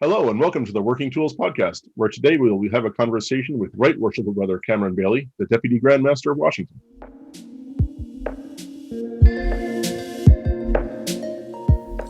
Hello and welcome to the Working Tools Podcast, where today we will have a conversation with Right Worshipful Brother Cameron Bailey, the Deputy Grand Master of Washington.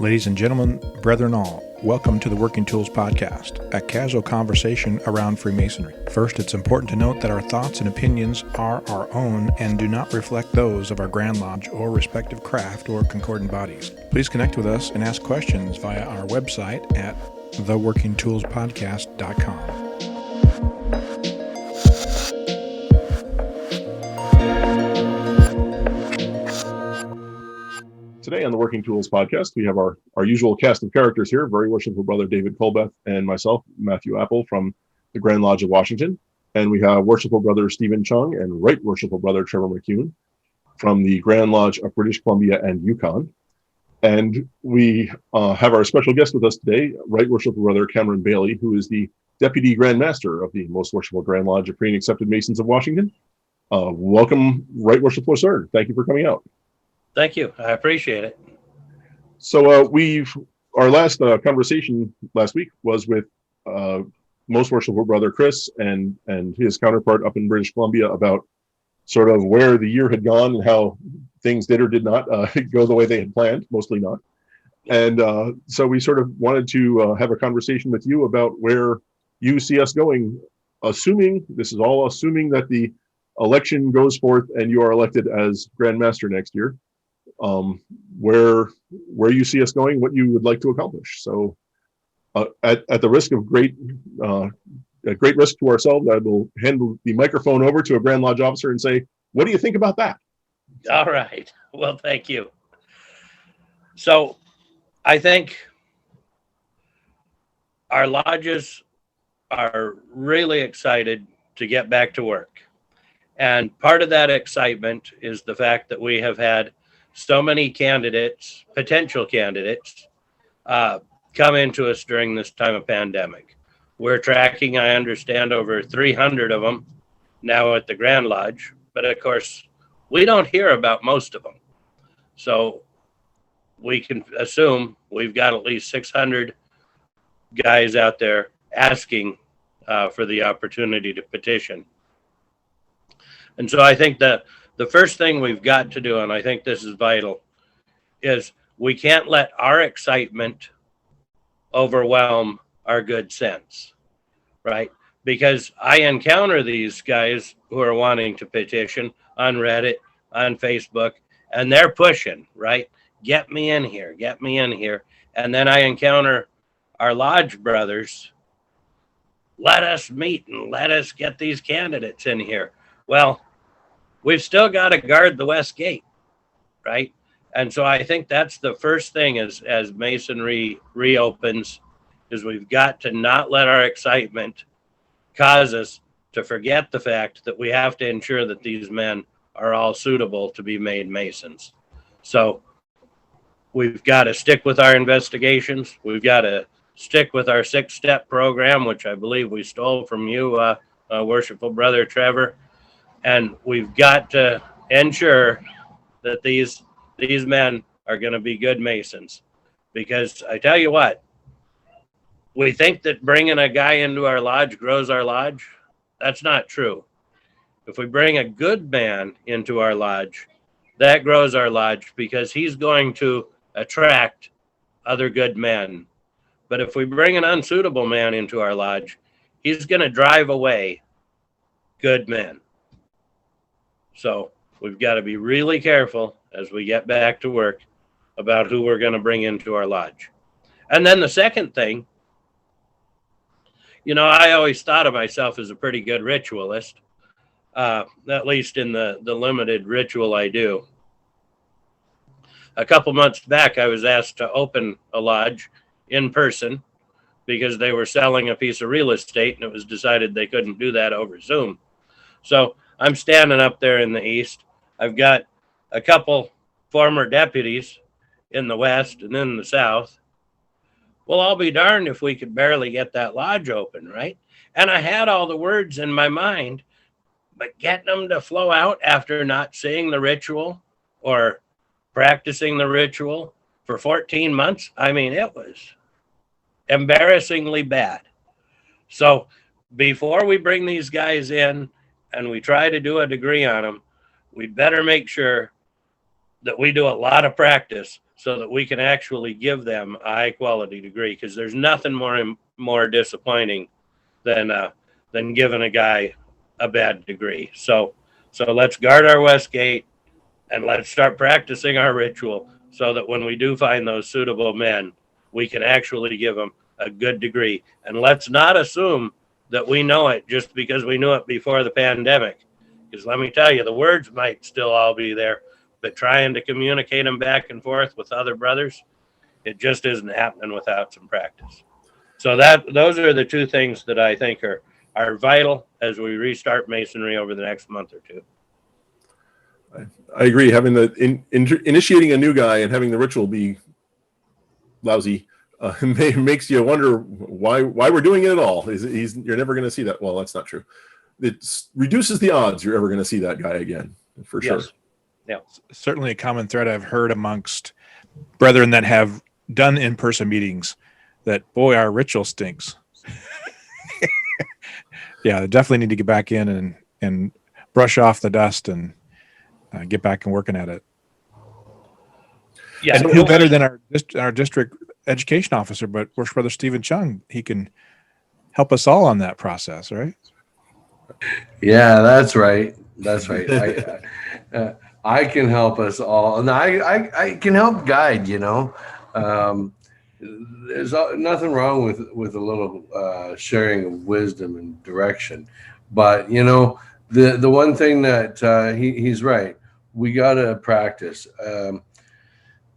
Ladies and gentlemen, brethren all, welcome to the Working Tools Podcast, a casual conversation around Freemasonry. First, it's important to note that our thoughts and opinions are our own and do not reflect those of our Grand Lodge or respective craft or concordant bodies. Please connect with us and ask questions via our website at theworkingtoolspodcast.com. Today on the Working Tools Podcast, we have our usual cast of characters here, Very Worshipful Brother David Colbeth and myself, Matthew Appel from the Grand Lodge of Washington. And we have Worshipful Brother Stephen Chung and Right Worshipful Brother Trevor McKeown from the Grand Lodge of British Columbia and Yukon. And we have our special guest with us today, Right Worshipful Brother Cameron Bailey, who is the Deputy Grand Master of the Most Worshipful Grand Lodge of Free and Accepted Masons of Washington. Welcome, Right Worshipful Sir. Thank you for coming out. Thank you. I appreciate it. So our last conversation last week was with Most Worshipful Brother Chris and his counterpart up in British Columbia about sort of where the year had gone and how things did or did not go the way they had planned, mostly not. And so we sort of wanted to have a conversation with you about where you see us going, assuming that the election goes forth and you are elected as Grand Master next year, where you see us going, what you would like to accomplish. So at the risk of great risk to ourselves, I will hand the microphone over to a Grand Lodge officer and say, what do you think about that? All right. Well, thank you. So I think our lodges are really excited to get back to work. And part of that excitement is the fact that we have had so many candidates, potential candidates, come into us during this time of pandemic. We're tracking, I understand, over 300 of them now at the Grand Lodge. But of course, we don't hear about most of them. So we can assume we've got at least 600 guys out there asking for the opportunity to petition. And so I think that the first thing we've got to do, and I think this is vital, is we can't let our excitement overwhelm our good sense, right? Because I encounter these guys who are wanting to petition on Reddit, on Facebook, and they're pushing, right? Get me in here, get me in here. And then I encounter our lodge brothers. Let us meet and let us get these candidates in here. Well, we've still got to guard the West Gate, right? And so I think that's the first thing as Masonry reopens, is we've got to not let our excitement cause us to forget the fact that we have to ensure that these men are all suitable to be made Masons. So we've got to stick with our investigations. We've got to stick with our 6-step program, which I believe we stole from you, Worshipful Brother Trevor. And we've got to ensure that these men are going to be good Masons. Because I tell you what, we think that bringing a guy into our lodge grows our lodge. That's not true. If we bring a good man into our lodge, that grows our lodge because he's going to attract other good men. But if we bring an unsuitable man into our lodge, he's going to drive away good men. So we've got to be really careful as we get back to work about who we're going to bring into our lodge. And then the second thing, I always thought of myself as a pretty good ritualist, at least in the limited ritual I do. A couple months back, I was asked to open a lodge in person because they were selling a piece of real estate, and it was decided they couldn't do that over Zoom. So I'm standing up there in the east. I've got a couple former deputies in the west and in the south. Well, I'll be darned if we could barely get that lodge open, right? And I had all the words in my mind, but getting them to flow out after not seeing the ritual or practicing the ritual for 14 months, I mean, it was embarrassingly bad. So before we bring these guys in and we try to do a degree on them, we better make sure that we do a lot of practice so that we can actually give them a high quality degree, because there's nothing more disappointing than giving a guy a bad degree. So let's guard our west gate and let's start practicing our ritual so that when we do find those suitable men, we can actually give them a good degree. And let's not assume that we know it just because we knew it before the pandemic. Because let me tell you, the words might still all be there, but trying to communicate them back and forth with other brothers, it just isn't happening without some practice. So those are the two things that I think are vital as we restart masonry over the next month or two. I agree. Having initiating a new guy and having the ritual be lousy makes you wonder why we're doing it at all. You're never going to see that. Well, that's not true. It reduces the odds you're ever going to see that guy again, for sure. Yeah, certainly a common thread I've heard amongst brethren that have done in-person meetings that, boy, our ritual stinks. Yeah, they definitely need to get back in and brush off the dust and get back and working at it. Yeah, and who better than our district education officer, but Worship Brother Stephen Chung? He can help us all on that process, right? Yeah, that's right. That's right. I can help us all, and I can help guide. There's nothing wrong with a little sharing of wisdom and direction, but the one thing that he's right. We gotta practice.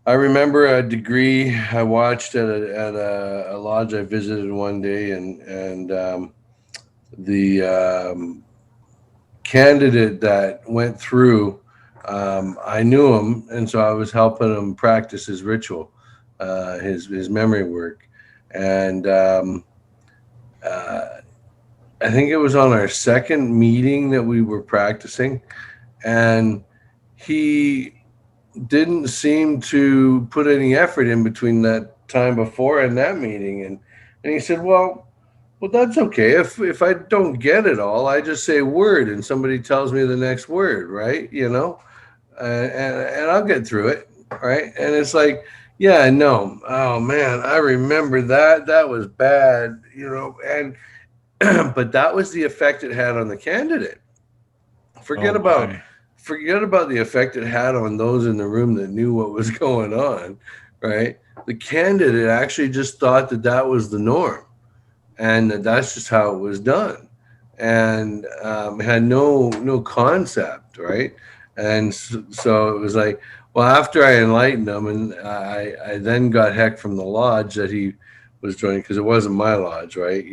I remember a degree I watched at a lodge I visited one day, and the candidate that went through, I knew him, and so I was helping him practice his ritual, his memory work, and I think it was on our second meeting that we were practicing, and he didn't seem to put any effort in between that time before and that meeting, and he said, well, that's okay. If I don't get it all, I just say a word and somebody tells me the next word, right? And I'll get through it, right? And it's like, yeah, no, oh man, I remember that was bad, and but that was the effect it had on the candidate. Forget about the effect it had on those in the room that knew what was going on, right? The candidate actually just thought that was the norm, and that's just how it was done, and had no concept, right? And so it was like, well, after I enlightened him, and I then got heck from the lodge that he was joining, because it wasn't my lodge, right?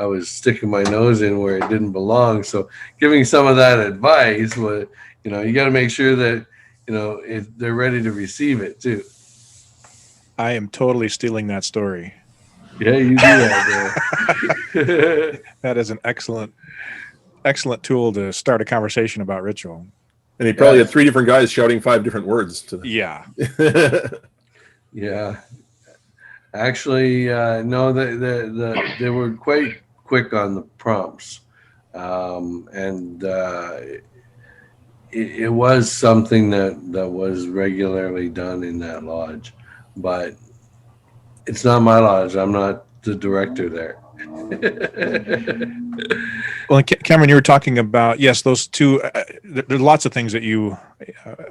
I was sticking my nose in where it didn't belong. So giving some of that advice was, you got to make sure that, if they're ready to receive it too. I am totally stealing that story. Yeah, you do that. That is an excellent tool to start a conversation about ritual. And he probably had 3 different guys shouting 5 different words to them. Yeah. Yeah. Actually, no, they were quite quick on the prompts. And it was something that was regularly done in that lodge, but it's not my lodge. I'm not the director there. Well, Cameron, you were talking about, yes, those two, there's lots of things that you,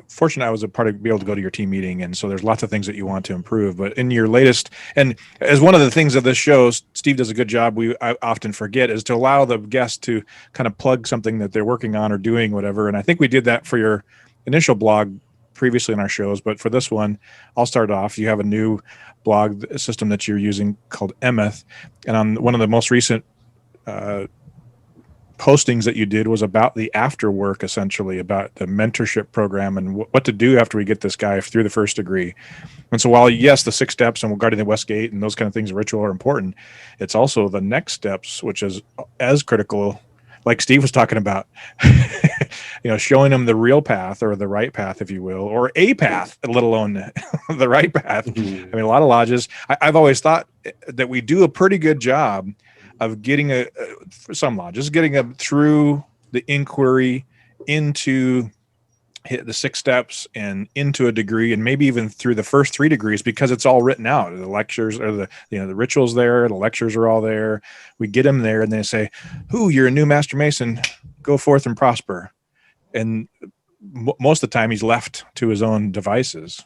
fortunately I was a part of, be able to go to your team meeting. And so there's lots of things that you want to improve, but in your latest, and as one of the things of this show, Steve does a good job, I often forget, is to allow the guests to kind of plug something that they're working on or doing, whatever. And I think we did that for your initial blog previously in our shows, but for this one, I'll start off. You have a new blog system that you're using called Emeth, and on one of the most recent postings that you did was about the after work, essentially about the mentorship program and what to do after we get this guy through the first degree. And so while, yes, the 6 steps and guarding the West Gate and those kind of things, ritual, are important, it's also the next steps, which is as critical, like Steve was talking about, showing them the real path or the right path, if you will, or a path, let alone the right path. Mhm. I mean, a lot of lodges, I've always thought that we do a pretty good job of getting some lodges, getting them through the inquiry into the 6 steps and into a degree, and maybe even through the first 3 degrees, because it's all written out. The lectures or the rituals there, the lectures are all there. We get them there and they say, you're a new Master Mason, go forth and prosper. And most of the time he's left to his own devices.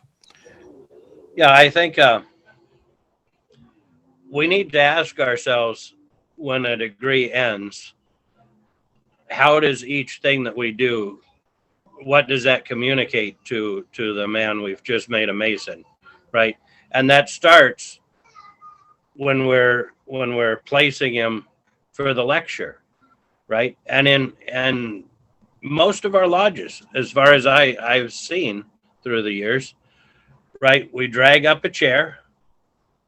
Yeah, I think we need to ask ourselves, when a degree ends, how does each thing that we do, what does that communicate to the man we've just made a Mason, right? And that starts when we're placing him for the lecture, right? And most of our lodges, as far as I've seen through the years, right, we drag up a chair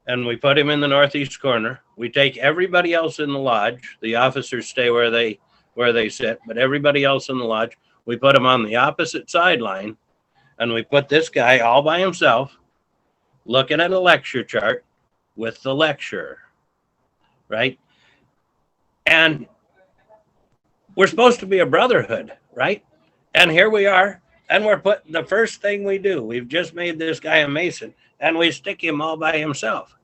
and we put him in the northeast corner. We take everybody else in the lodge. The officers stay where they sit, but everybody else in the lodge, we put him on the opposite sideline, and we put this guy all by himself looking at a lecture chart with the lecturer, right? And we're supposed to be a brotherhood, right? And here we are, and we're putting the first thing we do, we've just made this guy a Mason, and we stick him all by himself.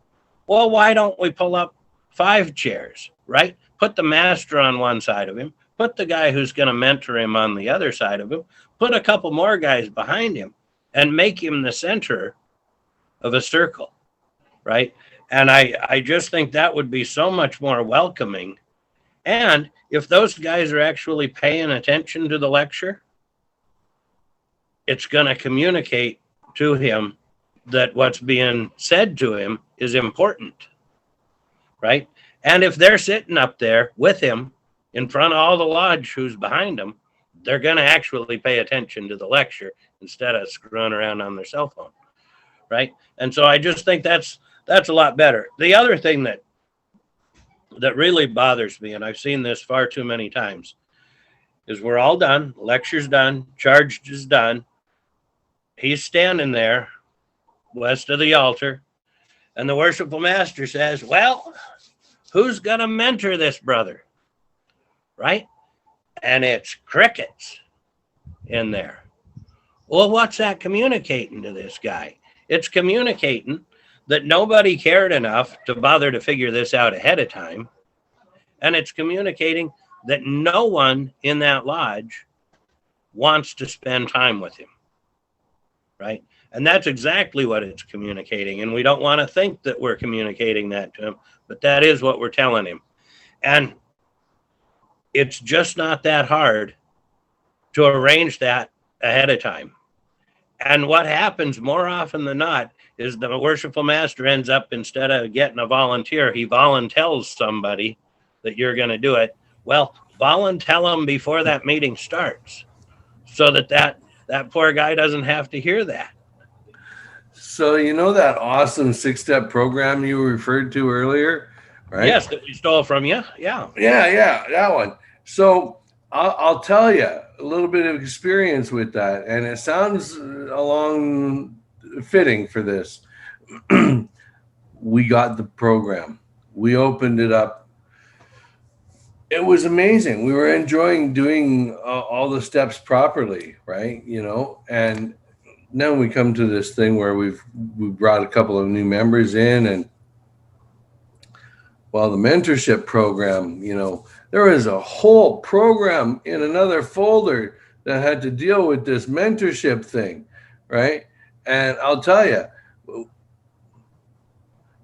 Well, why don't we pull up 5 chairs, right? Put the master on one side of him, put the guy who's going to mentor him on the other side of him, put a couple more guys behind him, and make him the center of a circle, right? And I just think that would be so much more welcoming. And if those guys are actually paying attention to the lecture, it's going to communicate to him that what's being said to him is important, right? And if they're sitting up there with him in front of all the lodge who's behind them, they're going to actually pay attention to the lecture instead of screwing around on their cell phone, right? And so I just think that's a lot better. The other thing that really bothers me, and I've seen this far too many times, is we're all done, lecture's done, charge is done. He's standing there west of the altar, and the worshipful master says, well, who's going to mentor this brother? Right? And it's crickets in there. Well, what's that communicating to this guy? It's communicating that nobody cared enough to bother to figure this out ahead of time. And it's communicating that no one in that lodge wants to spend time with him. Right? And that's exactly what it's communicating. And we don't want to think that we're communicating that to him, but that is what we're telling him. And it's just not that hard to arrange that ahead of time. And what happens more often than not is the worshipful master ends up, instead of getting a volunteer, he voluntells somebody that you're going to do it. Well, volunteer them before that meeting starts so that poor guy doesn't have to hear that. So that awesome 6-step program you referred to earlier, right? Yes, that we stole from you. Yeah, that one. So I'll tell you a little bit of experience with that, and it sounds along fitting for this. We got the program. We opened it up. It was amazing. We were enjoying doing all the steps properly, right? And now we come to this thing where we brought a couple of new members in, and the mentorship program, there was a whole program in another folder that had to deal with this mentorship thing, right? And I'll tell you,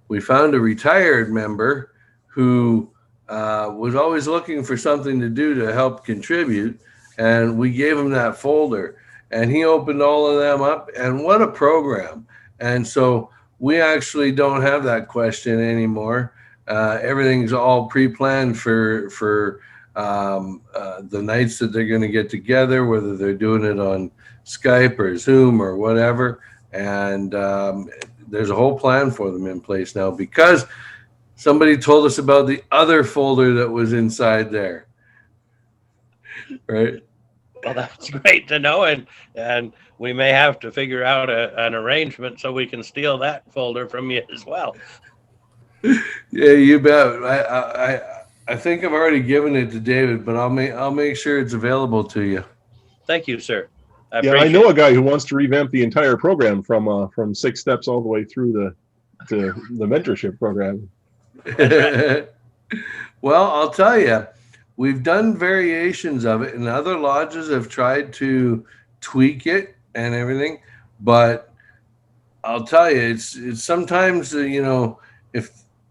we found a retired member who was always looking for something to do to help contribute, and we gave him that folder, and he opened all of them up, and what a program. And so we actually don't have that question anymore. Everything's all pre-planned for the nights that they're going to get together, whether they're doing it on Skype or Zoom or whatever. And there's a whole plan for them in place now, because somebody told us about the other folder that was inside there. Right. Well, that's great to know, and we may have to figure out an arrangement so we can steal that folder from you as well. Yeah, you bet. I think I've already given it to David, but I'll make sure it's available to you. Thank you, sir. Yeah, I know a guy who wants to revamp the entire program from 6 steps all the way through the mentorship program. Well, I'll tell you, we've done variations of it, and other lodges have tried to tweak it and everything. But I'll tell you, it's sometimes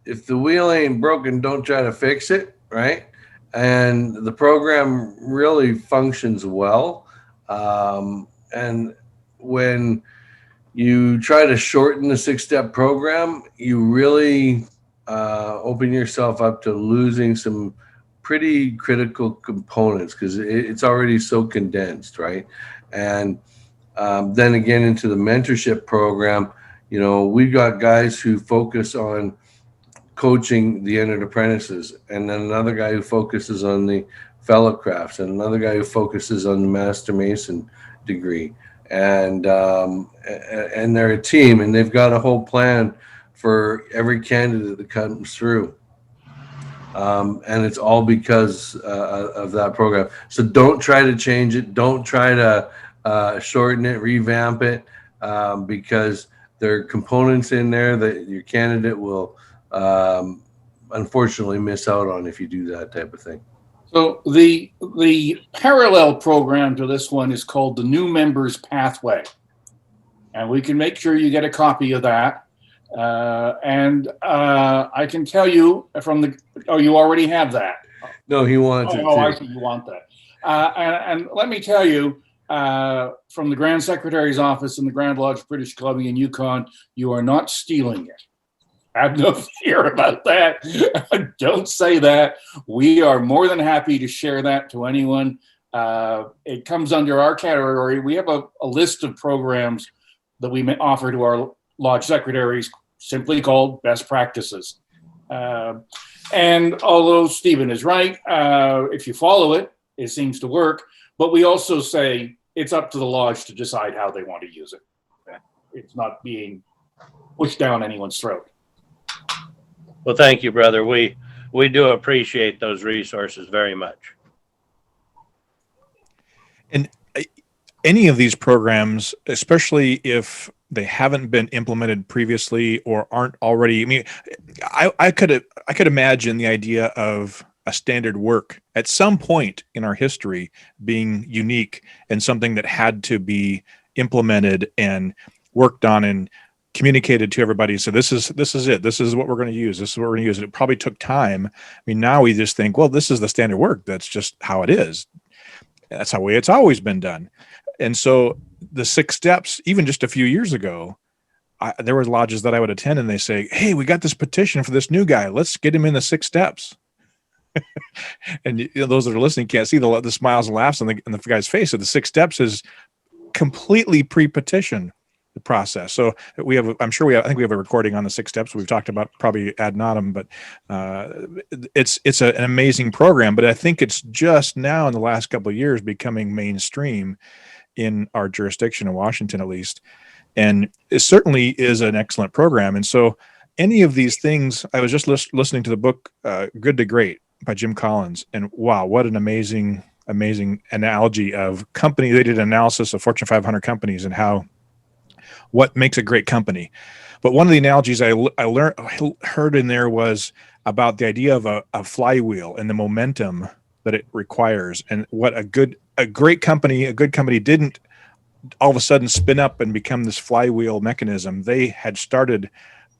if the wheel ain't broken, don't try to fix it, right? And the program really functions well. And when you try to shorten the 6-step program, you really open yourself up to losing some pretty critical components because it's already so condensed, right? And then again, into the mentorship program, we've got guys who focus on coaching the entered apprentices, and then another guy who focuses on the fellow crafts, and another guy who focuses on the master mason degree. And they're a team, and they've got a whole plan for every candidate that comes through. And it's all because of that program. So don't try to change it. Don't try to shorten it, revamp it, because there are components in there that your candidate will unfortunately miss out on if you do that type of thing. So the parallel program to this one is called the New Members Pathway. And we can make sure you get a copy of that. And I can tell you you already have that. No, he wants it too. I see, you want that. And let me tell you, from the Grand Secretary's office in the Grand Lodge, British Columbia and Yukon, you are not stealing it. Have no fear about that. Don't say that. We are more than happy to share that to anyone. It comes under our category. We have a list of programs that we may offer to our lodge secretaries, simply called best practices. And although Stephen is right, if you follow it, it seems to work. But we also say it's up to the lodge to decide how they want to use it. It's not being pushed down anyone's throat. Well, thank you, brother. We do appreciate those resources very much. And any of these programs, especially if they haven't been implemented previously or aren't already, I mean, I could imagine the idea of a standard work at some point in our history being unique and something that had to be implemented and worked on and communicated to everybody. So this is it. This is what we're going to use. This is what we're going to use. It probably took time. I mean, now we just think, well, this is the standard work. That's just how it is. That's how it's always been done. And so the 6 steps, even just a few years ago, there were lodges that I would attend and they say, hey, we got this petition for this new guy. Let's get him in the 6 steps. And those that are listening can't see the smiles and laughs on the guy's face. So the 6 steps is completely pre-petition the process. So I think we have a recording on the 6 steps we've talked about probably ad nauseum, but it's an amazing program. But I think it's just now in the last couple of years becoming mainstream in our jurisdiction in Washington, at least. And it certainly is an excellent program. And so any of these things, I was just listening to the book, Good to Great by Jim Collins. And wow, what an amazing analogy of company. They did an analysis of Fortune 500 companies and what makes a great company. But one of the analogies I heard in there was about the idea of a flywheel and the momentum that it requires, and what a good company didn't all of a sudden spin up and become this flywheel mechanism. They had started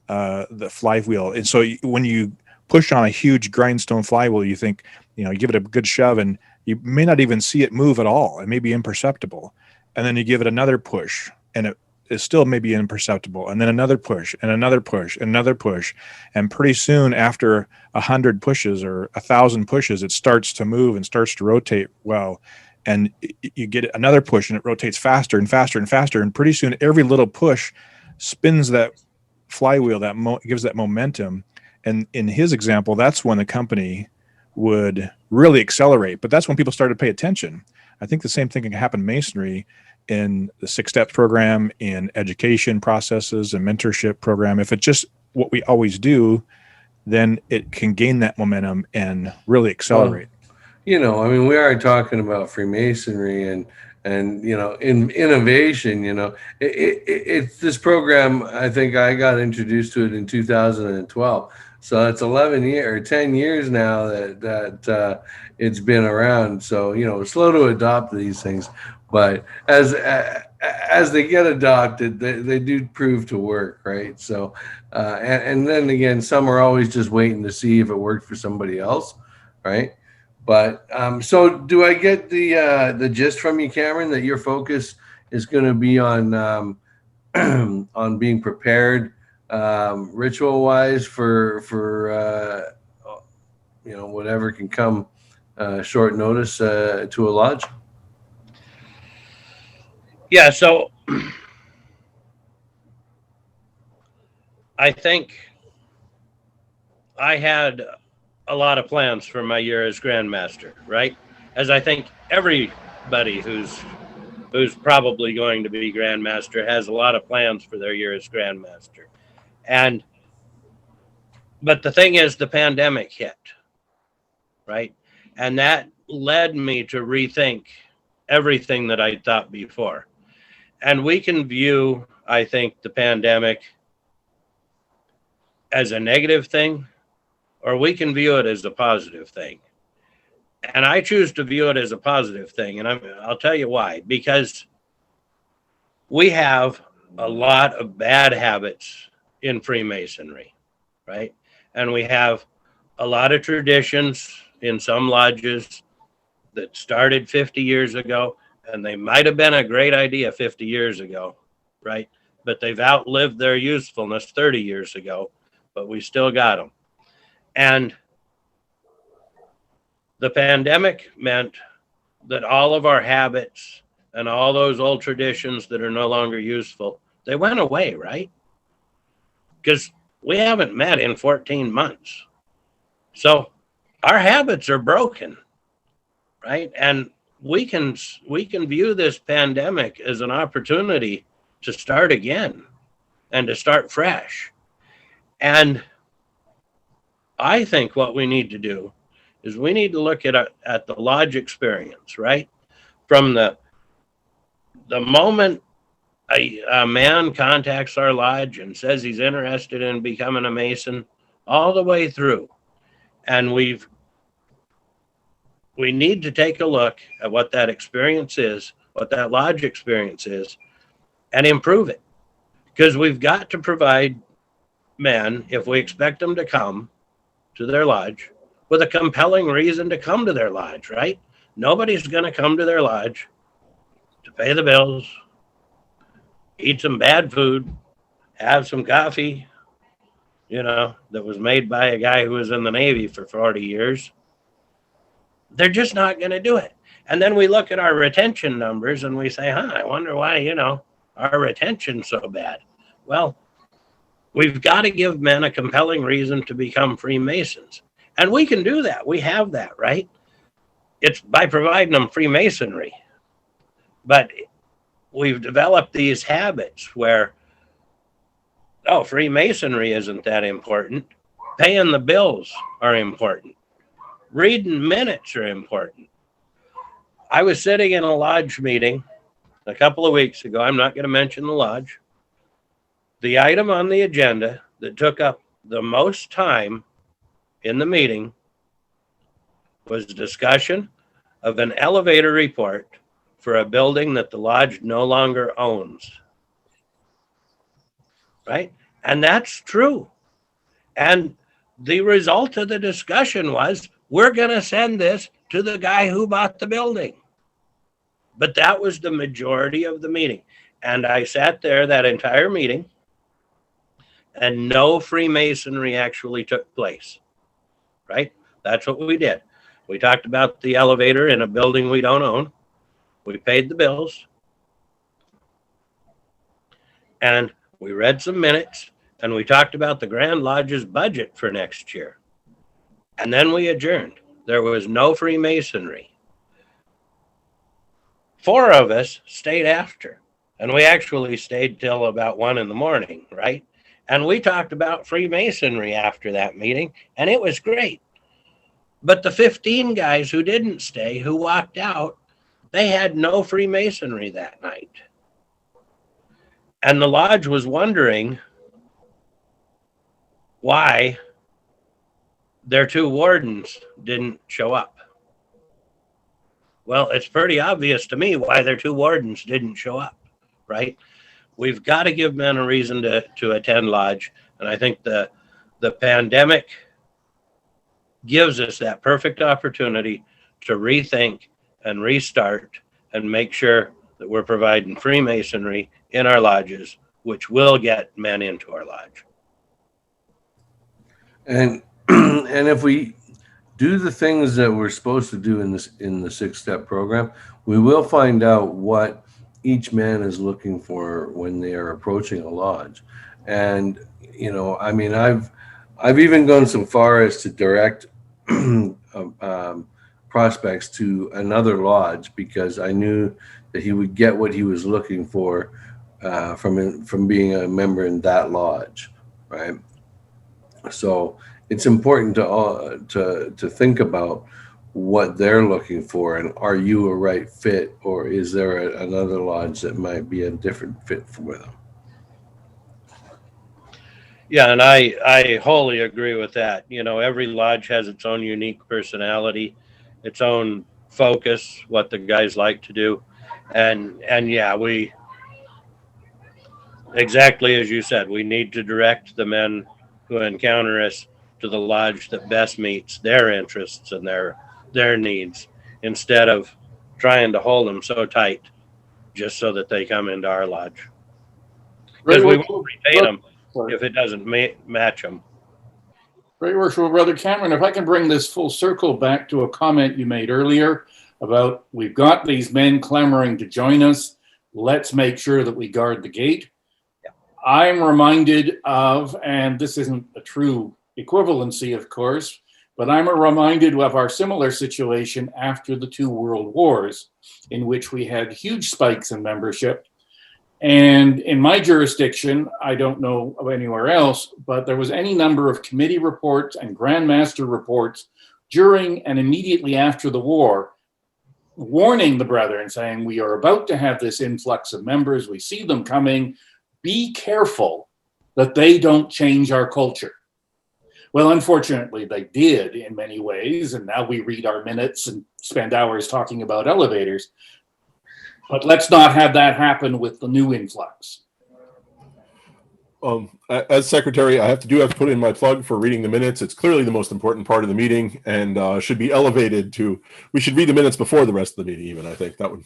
the flywheel. And so when you push on a huge grindstone flywheel, you think, you give it a good shove and you may not even see it move at all. It may be imperceptible. And then you give it another push and it still may be imperceptible. And then another push and another push and another push. And pretty soon after 100 pushes or 1,000 pushes, it starts to move and starts to rotate well. And you get another push and it rotates faster and faster and faster. And pretty soon every little push spins that flywheel, gives that momentum. And in his example, that's when the company would really accelerate. But that's when people started to pay attention. I think the same thing can happen in Masonry, in the 6 Steps program, in education processes and mentorship program. If it's just what we always do, then it can gain that momentum and really accelerate. We are talking about Freemasonry and in innovation. It's this program. I think I got introduced to it in 2012. So it's 10 years now that it's been around. So slow to adopt these things, but as they get adopted, they do prove to work, right? So and then again, some are always just waiting to see if it worked for somebody else, right? But so do I get the gist from you, Cameron, that your focus is going to be on on being prepared ritual wise for whatever can come short notice to a lodge? Yeah, so I think I had a lot of plans for my year as Grandmaster, right? As I think everybody who's probably going to be Grandmaster has a lot of plans for their year as Grandmaster. But the thing is, the pandemic hit, right? And that led me to rethink everything that I thought before. And we can view, I think, the pandemic as a negative thing, or we can view it as a positive thing. And I choose to view it as a positive thing. And I'll tell you why. Because we have a lot of bad habits in Freemasonry, right? And we have a lot of traditions in some lodges that started 50 years ago, and they might have been a great idea 50 years ago, right? But they've outlived their usefulness 30 years ago, but we still got them. And the pandemic meant that all of our habits and all those old traditions that are no longer useful, they went away, right? Because we haven't met in 14 months. So our habits are broken, right? And we can view this pandemic as an opportunity to start again and to start fresh. And I think what we need to do is we need to look at the lodge experience, right? From the moment a man contacts our lodge and says he's interested in becoming a Mason, all the way through. And we need to take a look at what that experience is, what that lodge experience is, and improve it. Because we've got to provide men, if we expect them to come to their lodge, with a compelling reason to come to their lodge, right? Nobody's going to come to their lodge to pay the bills, eat some bad food, have some coffee, that was made by a guy who was in the Navy for 40 years. They're just not going to do it. And then we look at our retention numbers and we say, I wonder why, our retention's so bad. Well, we've got to give men a compelling reason to become Freemasons. And we can do that. We have that, right? It's by providing them Freemasonry. But we've developed these habits where, Freemasonry isn't that important. Paying the bills are important. Reading minutes are important. I was sitting in a lodge meeting a couple of weeks ago. I'm not going to mention the lodge. The item on the agenda that took up the most time in the meeting was discussion of an elevator report for a building that the lodge no longer owns. Right? And that's true. And the result of the discussion was, we're going to send this to the guy who bought the building. But that was the majority of the meeting. And I sat there that entire meeting, and no Freemasonry actually took place, right? That's what we did. We talked about the elevator in a building we don't own. We paid the bills. And we read some minutes, and we talked about the Grand Lodge's budget for next year. And then we adjourned. There was no Freemasonry. 4 of us stayed after, and we actually stayed till about 1 a.m, right? And we talked about Freemasonry after that meeting, and it was great. But the 15 guys who didn't stay, who walked out, they had no Freemasonry that night. And the lodge was wondering why their 2 wardens didn't show up. Well, it's pretty obvious to me why their 2 wardens didn't show up, right? We've got to give men a reason to attend lodge. And I think the pandemic gives us that perfect opportunity to rethink and restart and make sure that we're providing Freemasonry in our lodges, which will get men into our lodge. And and if we do the things that we're supposed to do in the 6-step program, we will find out what each man is looking for when they are approaching a lodge. And I mean, I've even gone so far as to direct prospects to another lodge because I knew that he would get what he was looking for from being a member in that lodge, right? So it's important to think about what they're looking for, and are you a right fit, or is there another lodge that might be a different fit for them? Yeah, and I wholly agree with that. Every lodge has its own unique personality, its own focus, what the guys like to do. And yeah, we, exactly as you said, we need to direct the men who encounter us to the lodge that best meets their interests and their needs, instead of trying to hold them so tight just so that they come into our lodge. Because we won't retain them if it doesn't match them. Great work. Well, Brother Cameron, if I can bring this full circle back to a comment you made earlier about we've got these men clamoring to join us. Let's make sure that we guard the gate. Yeah. I'm reminded of, and this isn't a true equivalency, of course, but I'm reminded of our similar situation after the 2 world wars, in which we had huge spikes in membership. And in my jurisdiction, I don't know of anywhere else, but there was any number of committee reports and Grand Master reports during and immediately after the war, warning the brethren, saying, we are about to have this influx of members. We see them coming. Be careful that they don't change our culture. Well, unfortunately, they did in many ways. And now we read our minutes and spend hours talking about elevators. But let's not have that happen with the new influx. As secretary, I have to put in my plug for reading the minutes. It's clearly the most important part of the meeting, and should be elevated to. We should read the minutes before the rest of the meeting. Even I think that would.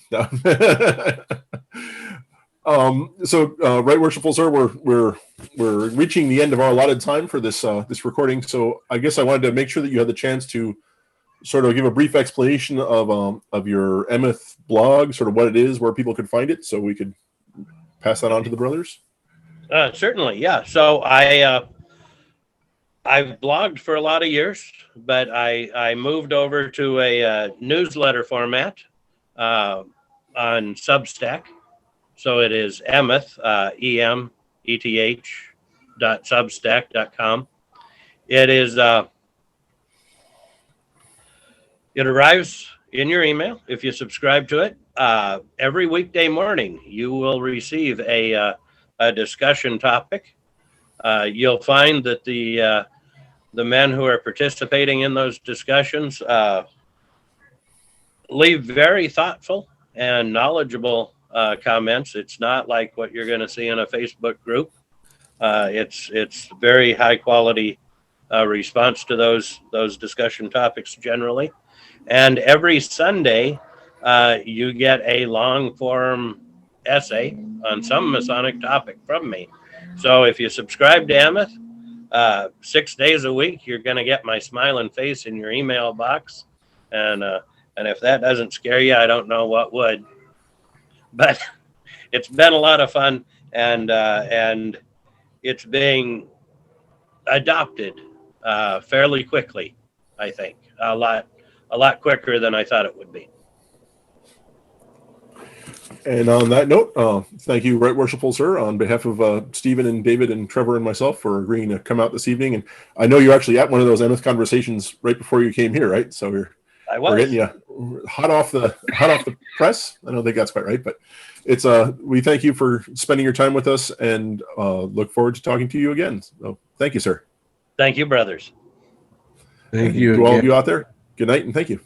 So, right, worshipful sir, we're reaching the end of our allotted time for this recording. So, I guess I wanted to make sure that you had the chance to sort of give a brief explanation of your Emeth blog, sort of what it is, where people could find it, so we could pass that on to the brothers. Certainly, yeah. So I've blogged for a lot of years, but I moved over to a newsletter format on Substack. So it is Emeth, EMETH.substack.com. It is it arrives in your email if you subscribe to it. Every weekday morning, you will receive a discussion topic. You'll find that the men who are participating in those discussions leave very thoughtful and knowledgeable comments. It's not like what you're going to see in a Facebook group. It's very high quality response to those discussion topics generally. And every Sunday, you get a long form essay on some Masonic topic from me. So if you subscribe to Emeth, 6 days a week, you're going to get my smiling face in your email box. And if that doesn't scare you, I don't know what would. But it's been a lot of fun, and it's being adopted fairly quickly, I think. A lot a lot quicker than I thought it would be. And on that note, thank you, Right Worshipful Sir, on behalf of Stephen and David and Trevor and myself for agreeing to come out this evening. And I know you're actually at one of those Emmett conversations right before you came here, right? So we're getting you hot off the press. I don't think that's quite right, but it's we thank you for spending your time with us and look forward to talking to you again. So thank you, sir. Thank you, brothers. Thank you. To all of you out there, good night and thank you.